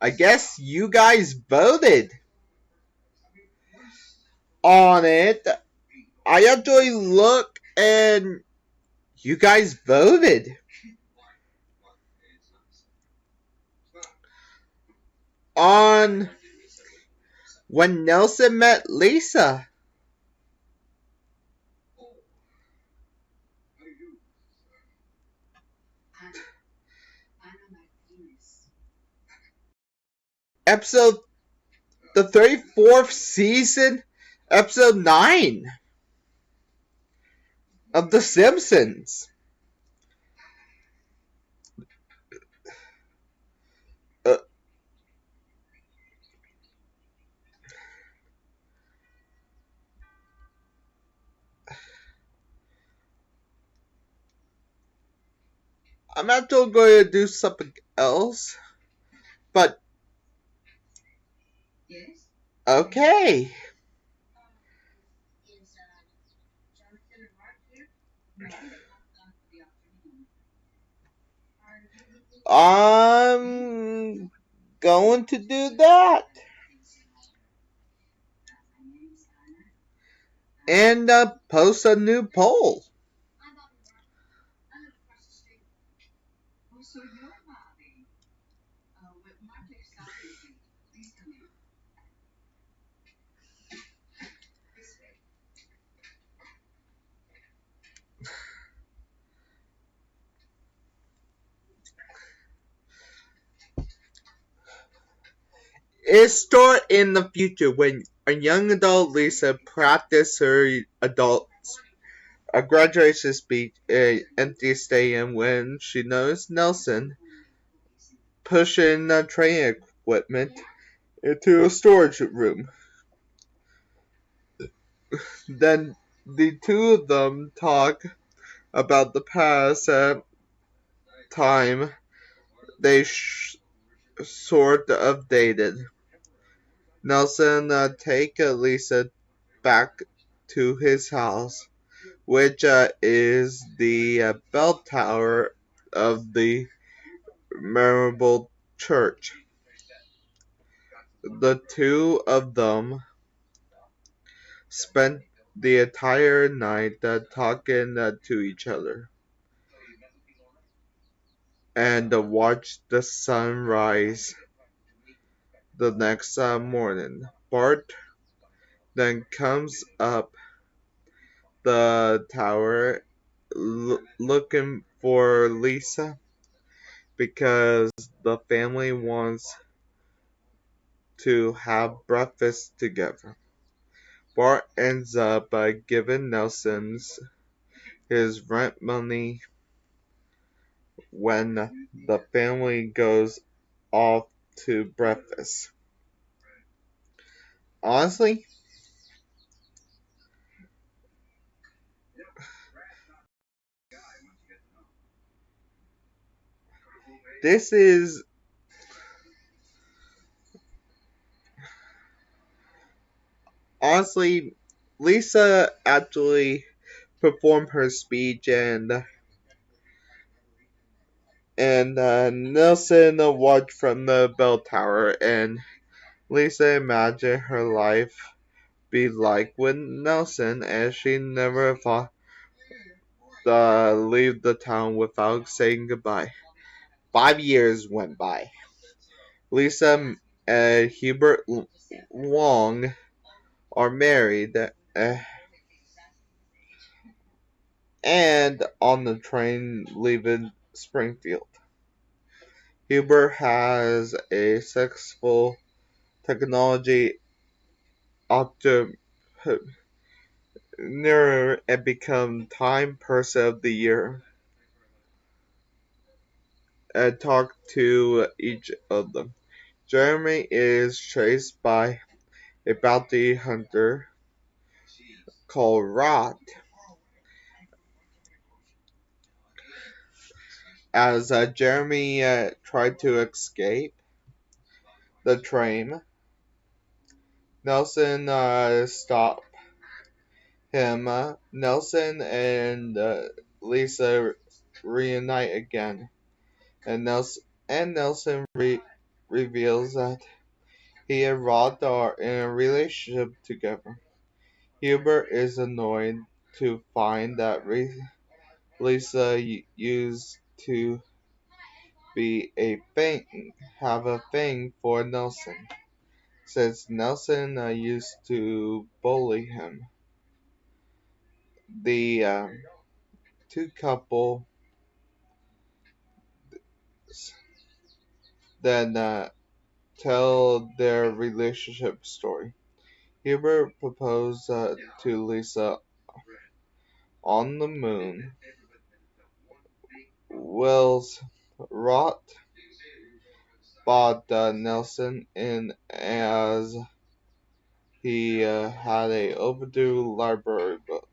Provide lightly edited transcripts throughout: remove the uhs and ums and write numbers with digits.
I guess you guys voted on it. I actually look and you guys voted on when Nelson met Lisa. Episode the 34th season, episode 9 of The Simpsons. Uh, I'm actually going to do something else, but okay. I'm going to do that. And post a new poll. It starts in the future when a young adult Lisa practices her a graduation speech in an empty stadium when she notices Nelson pushing training equipment into a storage room. Then the two of them talk about the past time they sort of dated. Nelson take Lisa back to his house, which is the bell tower of the memorable church. The two of them spent the entire night talking to each other and watched the sun rise the next morning. Bart then comes up the tower looking for Lisa because the family wants to have breakfast together. Bart ends up giving Nelson his rent money when the family goes off to breakfast. Honestly, this is honestly Lisa actually performed her speech and Nelson watched from the bell tower and Lisa imagined her life be like with Nelson as she never thought leave the town without saying goodbye. 5 years went by. Lisa and Hubert Long are married and on the train leaving Springfield. Hubert has a successful technology entrepreneur and become Time Person of the Year and talk to each of them. Jeremy is chased by a bounty hunter called Rot. As Jeremy tried to escape the train, Nelson stopped him. Nelson and Lisa reunite again, and Nelson reveals that he and Rod are in a relationship together. Hubert is annoyed to find that Lisa used to be have a thing for Nelson, since Nelson used to bully him. The two couple then tell their relationship story. Hubert proposed to Lisa on the moon. Wells Roth bought Nelson in as he had a overdue library book.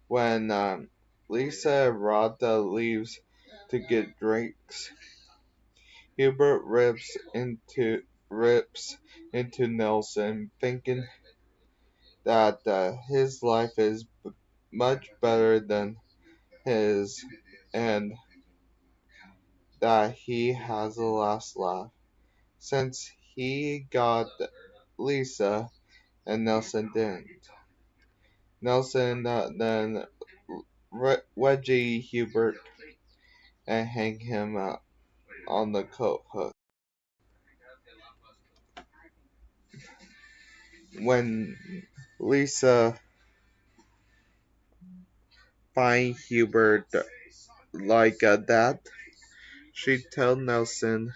When Lisa and Rod leaves to get drinks, Hubert rips into Nelson, thinking that his life is much better than his, and that he has the last laugh, since he got Lisa and Nelson didn't. Nelson then wedgie Hubert and hang him on the coat hook. When Lisa finds Hubert like that, she tells Nelson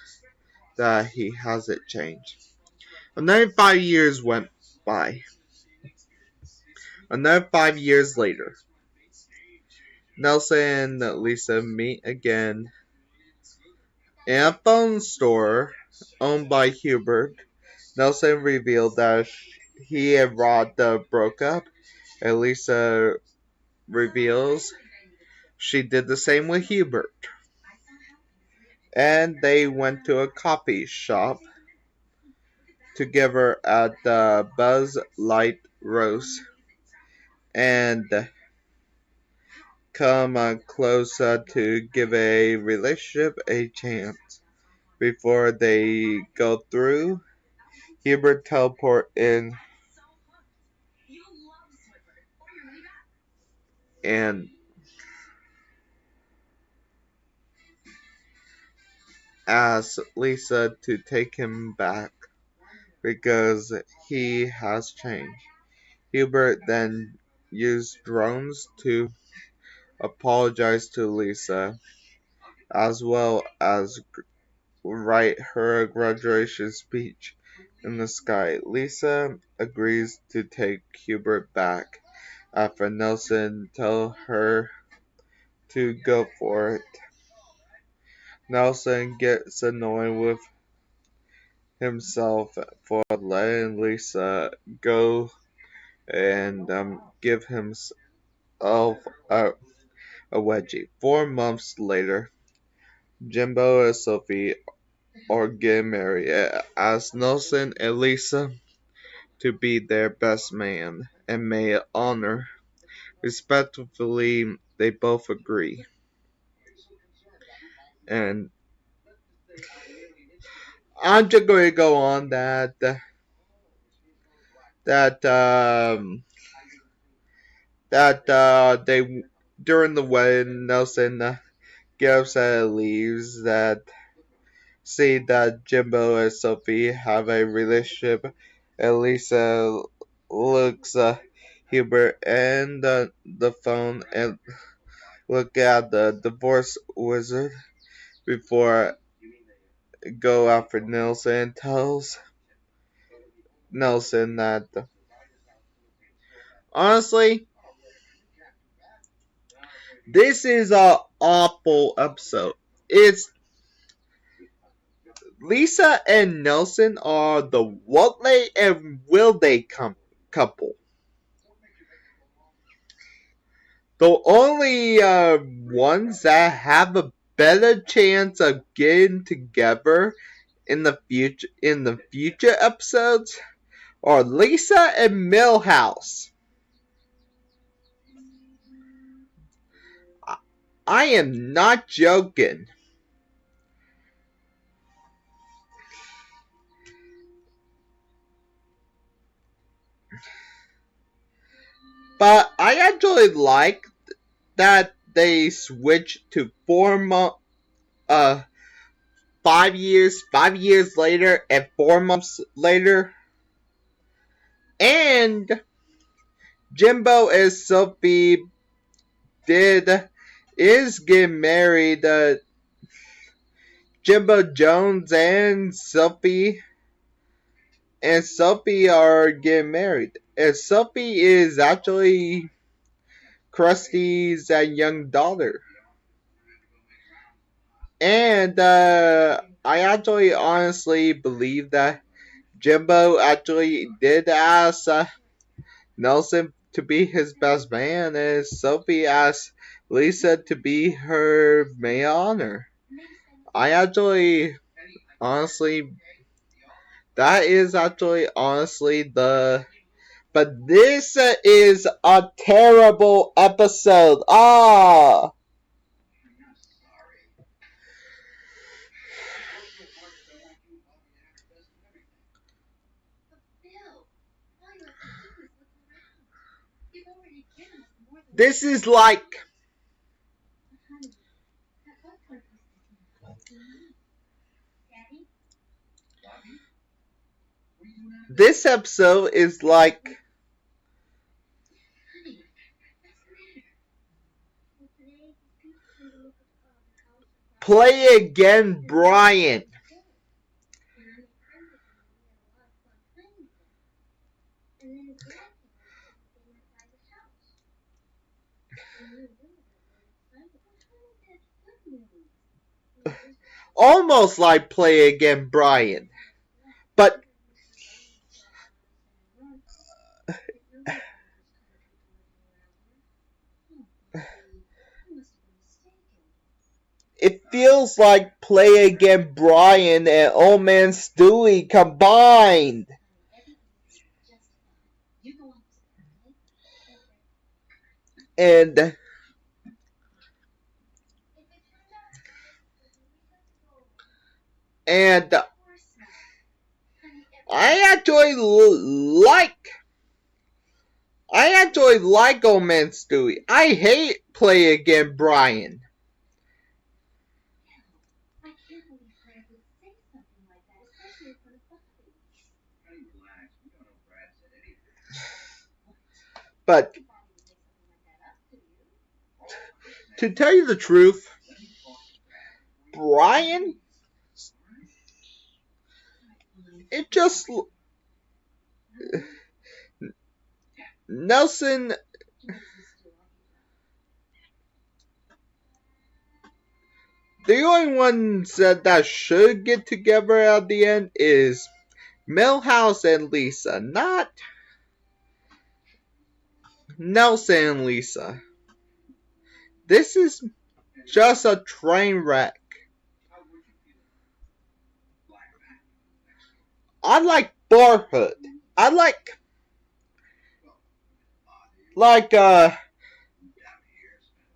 that he hasn't changed. Another 5 years went by. Another 5 years later, Nelson and Lisa meet again in a phone store owned by Hubert. Nelson revealed that he and Rod broke up, and Lisa reveals she did the same with Hubert. And they went to a coffee shop together at the Buzz Light Roast and come close to give a relationship a chance. Before they go through, Hubert teleport in and asks Lisa to take him back because he has changed. Hubert then used drones to apologize to Lisa, as well as write her a graduation speech in the sky. Lisa agrees to take Hubert back after Nelson tells her to go for it. Nelson gets annoyed with himself for letting Lisa go and give himself a, a wedgie. 4 months later, Jimbo and Sophie are getting married. As Nelson and Lisa to be their best man and maid honor, respectively, they both agree. And I'm just going to go on that they during the wedding, Nelson gives leaves that see that Jimbo and Sophie have a relationship. And Lisa looks Hubert and the phone and look at the divorce wizard before go after Nelson and tells Nelson that honestly, this is a awful episode. It's Lisa and Nelson are the what they and will they couple. The only ones that have a better chance of getting together in the future episodes are Lisa and Millhouse. I am not joking. But I actually like that they switched to 4 months, 5 years later, and 4 months later. And Jimbo and Sophie did is get married. Jimbo Jones and Sophie are getting married. And Sophie is actually Krusty's young daughter. And I actually honestly believe that Jimbo actually did ask Nelson to be his best man, and Sophie asked Lisa to be her maid of honor. I actually, honestly, that is actually honestly the. But this is a terrible episode. Ah! This is like. This episode is like. Play again, Brian. Almost like play again, Brian. But it feels like play again, Brian and Old Man Stewie combined. And and I actually like Old Man Stewie. I hate play again, Brian. But to tell you the truth, Brian, it just Nelson. The only ones that should get together at the end is Milhouse and Lisa, not Nelson and Lisa. This is just a train wreck. I like Barhood. I like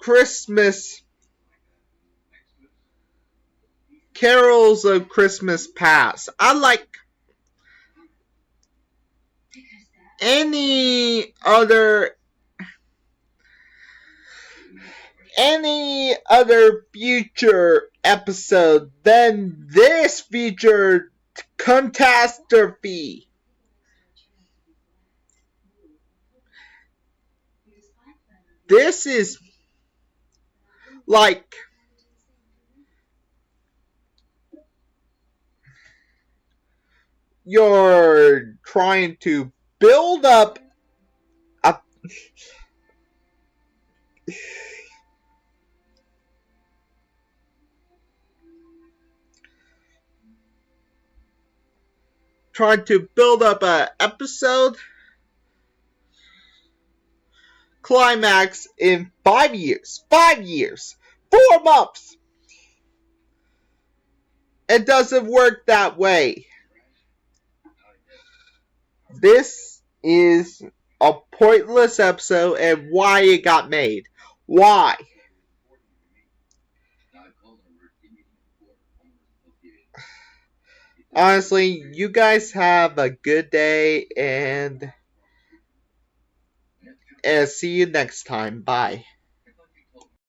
Christmas carols of Christmas past. I like any other future episode than this future catastrophe. This is like you're trying to build up a episode climax in 5 years. 5 years. 4 months. It doesn't work that way. This is a pointless episode and why it got made. Why? Honestly, you guys have a good day and See you next time. Bye.